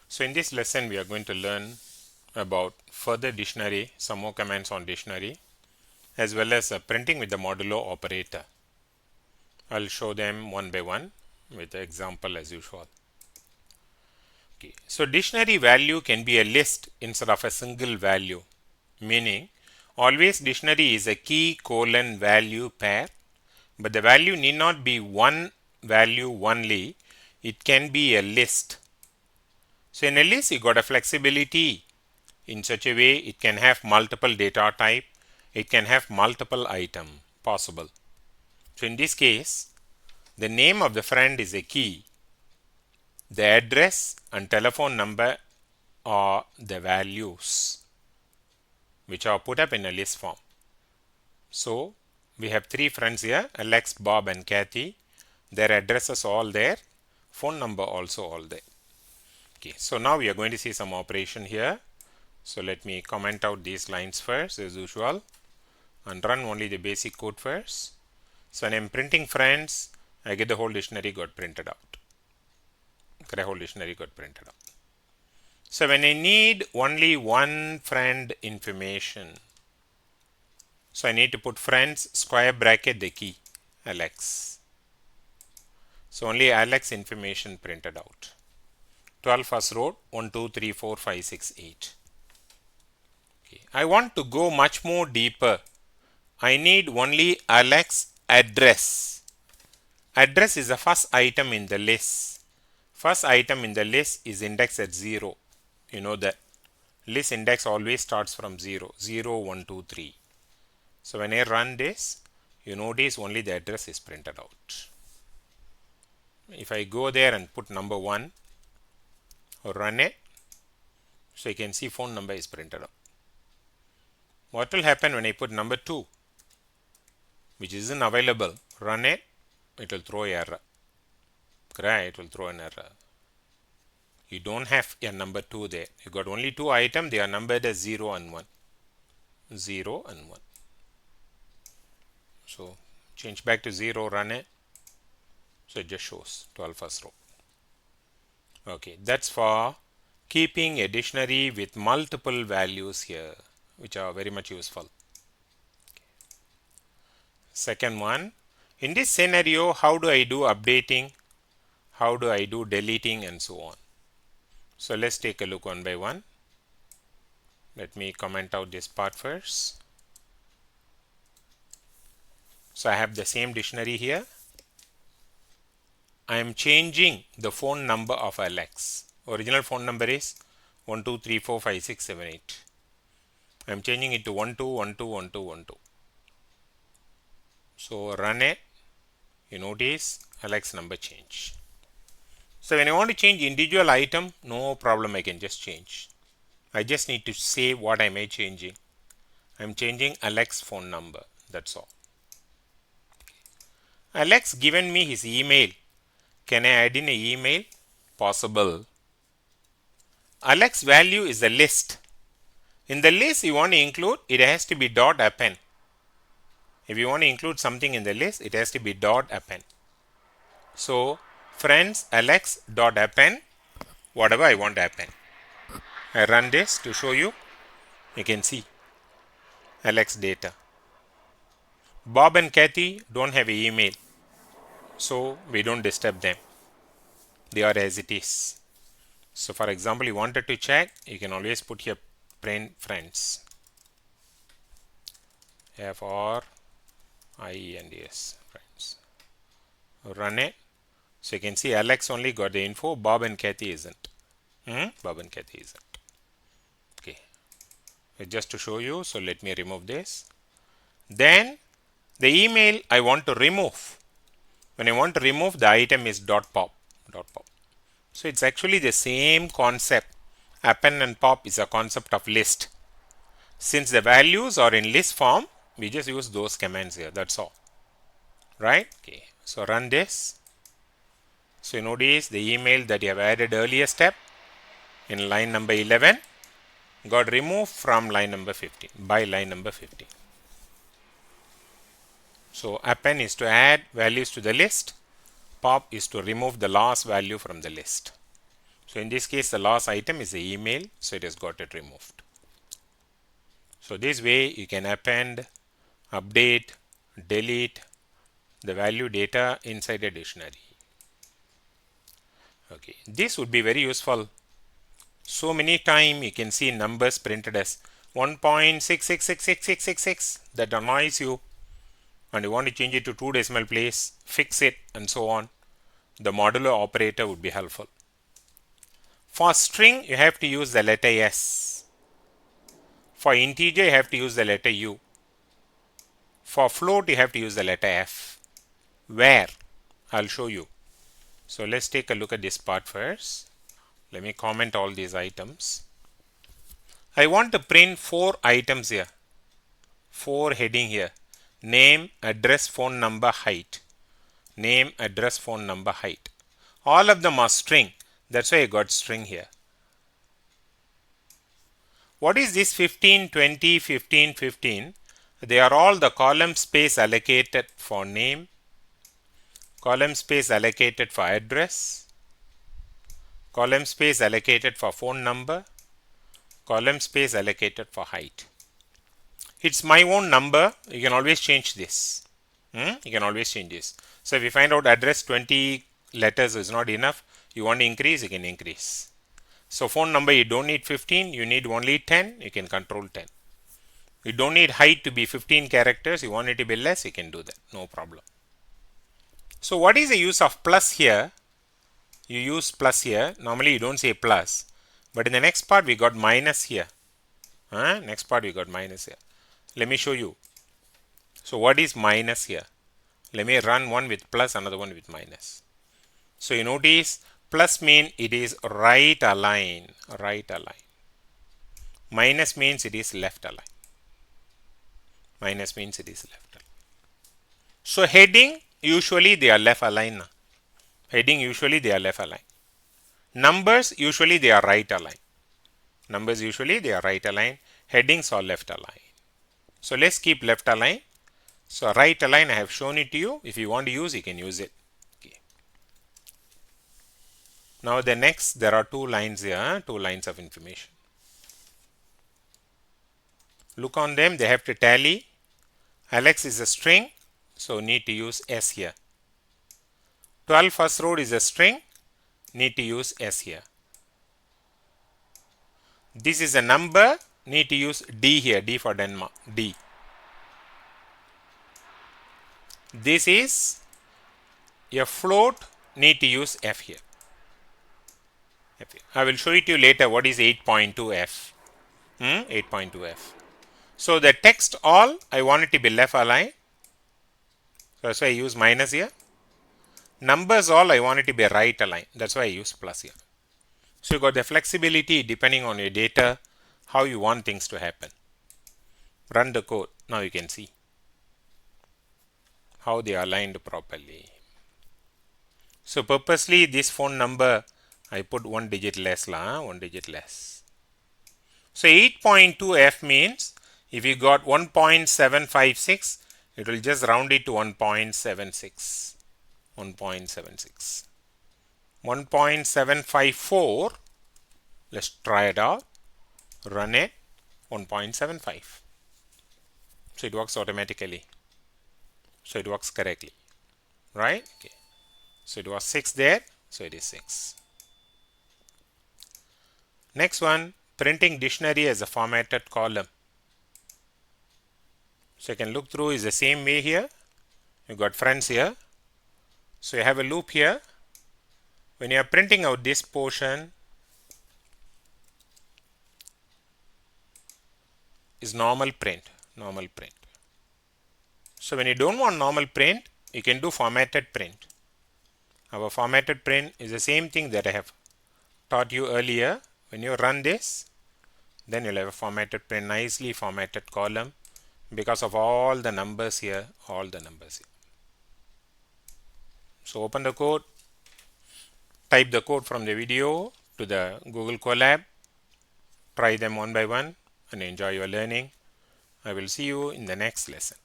So in this lesson we are going to learn about further dictionary, some more commands on dictionary, as well as printing with the modulo operator. I'll show them one by one with the example as usual. Okay. So dictionary value can be a list instead of a single value, meaning always dictionary is a key colon value pair, but the value need not be one value only, it can be a list. So in a list you got a flexibility in such a way it can have multiple data type, it can have multiple item possible. So in this case the name of the friend is a key, the address and telephone number are the values which are put up in a list form. So we have three friends here, Alex, Bob and Kathy. Their addresses all there, phone number also all there. Okay, so now we are going to see some operation here. So let me comment out these lines first as usual and run only the basic code first. So when I'm printing friends, I get the whole dictionary got printed out. Okay, the whole dictionary got printed out. So when I need only one friend information, so I need to put friends square bracket the key Alex. So only Alex information printed out. 12 first row 1 2 3 4 5 6 8. Okay. I want to go much more deeper. I need only Alex address. Address is the first item in the list. First item in the list is indexed at 0. You know that list index always starts from 0. 0, 1, 2, 3. So when I run this, you notice only the address is printed out. If I go there and put number 1 or run it, so you can see phone number is printed out. What will happen when I put number 2, which isn't available, run it, it will throw error. Right, it will throw an error. You don't have a number 2 there. You got only 2 items, they are numbered as 0 and 1. 0 and 1. So change back to 0, run it. So it just shows 12 first row. Okay, that's for keeping a dictionary with multiple values here, which are very much useful. Second one, in this scenario, how do I do updating? How do I do deleting and so on? So let's take a look one by one. Let me comment out this part first. So I have the same dictionary here. I am changing the phone number of Alex. Original phone number is 1 2 3 4 5 6 7 8. I am changing it to 1 2 1 2 1 2 1 2. So run it. You notice Alex number change. So when I want to change individual item, no problem, I can just change. I just need to say what am I changing. I am changing Alex phone number. That's all. Alex given me his email. Can I add in an email? Possible. Alex value is a list. In the list you want to include, it has to be dot append. If you want to include something in the list, it has to be dot append. So friends Alex dot append whatever I want to append. I run this to show you. You can see Alex data. Bob and Kathy don't have an email, so we don't disturb them. They are as it is. So for example, you wanted to check, you can always put here print friends. F-R-I-E-N-D-S, friends. Run it. So you can see Alex only got the info, Bob and Kathy isn't. Bob and Kathy isn't. Okay. Just to show you, so let me remove this. Then the email I want to remove. When I want to remove, the item is dot pop. Dot pop. So it's actually the same concept. Append and pop is a concept of list. Since the values are in list form, we just use those commands here. That's all. Right? Okay. So run this. So you notice the email that you have added earlier step in line number 11 got removed from line number 15 by line number 15. So append is to add values to the list. Pop is to remove the last value from the list. So in this case, the last item is the email, so it has got it removed. So this way you can append, update, delete the value data inside a dictionary. Okay, this would be very useful. So many times you can see numbers printed as 1.66666666 that annoys you, and you want to change it to 2 decimal place, fix it, and so on. The modulo operator would be helpful. For string, you have to use the letter S. For integer, you have to use the letter U. For float, you have to use the letter F. Where? I'll show you. So let's take a look at this part first. Let me comment all these items. I want to print 4 items here. 4 heading here. Name, address, phone number, height. Name, address, phone number, height. All of them are string. That's why I got string here. What is this 15, 20, 15, 15? They are all the column space allocated for name, column space allocated for address, column space allocated for phone number, column space allocated for height. It's my own number. You can always change this. You can always change this. So if you find out address 20 letters is not enough, you want to increase, you can increase. So phone number, you don't need 15, you need only 10, you can control 10. You don't need height to be 15 characters, you want it to be less, you can do that, no problem. So what is the use of plus here? You use plus here. Normally you don't say plus, but in the next part we got minus here. Next part we got minus here. Let me show you. So what is minus here? Let me run one with plus, another one with minus. So you notice plus means it is right align, right align. Minus means it is left align. Minus means it is left align. So heading, usually they are left aligned. Heading, usually they are left aligned. Numbers, usually they are right aligned. Numbers, usually they are right aligned. Headings are left aligned. So let's keep left aligned. So right align, I have shown it to you. If you want to use, you can use it. Okay. Now the next, there are 2 lines here, 2 lines of information. Look on them, they have to tally. Alex is a string, so need to use S here. 12 first row is a string, need to use S here. This is a number, need to use D here, D for Denmark, D. This is a float, need to use F here. F here. I will show it to you later what is 8.2F. 8.2F. So the text all, I want it to be left aligned. So that's why I use minus here. Numbers all, I want it to be right aligned. That's why I use plus here. So you got the flexibility depending on your data, how you want things to happen. Run the code. Now you can see how they are aligned properly. So purposely this phone number, I put 1 digit less, 1 digit less. So 8.2F means if you got 1.756, it will just round it to 1.76. 1.76. 1.754, let's try it out, run it, 1.75. So it works automatically. So it works correctly, right? Okay. So it was 6 there, so it is 6. Next one, printing dictionary as a formatted column. So you can look through is the same way here. You got friends here. So you have a loop here. When you are printing out this portion is normal print, normal print. So when you don't want normal print, you can do formatted print. Our formatted print is the same thing that I have taught you earlier. When you run this, then you'll have a formatted print, nicely formatted column because of all the numbers here, all the numbers here. So open the code, type the code from the video to the Google Colab, try them one by one and enjoy your learning. I will see you in the next lesson.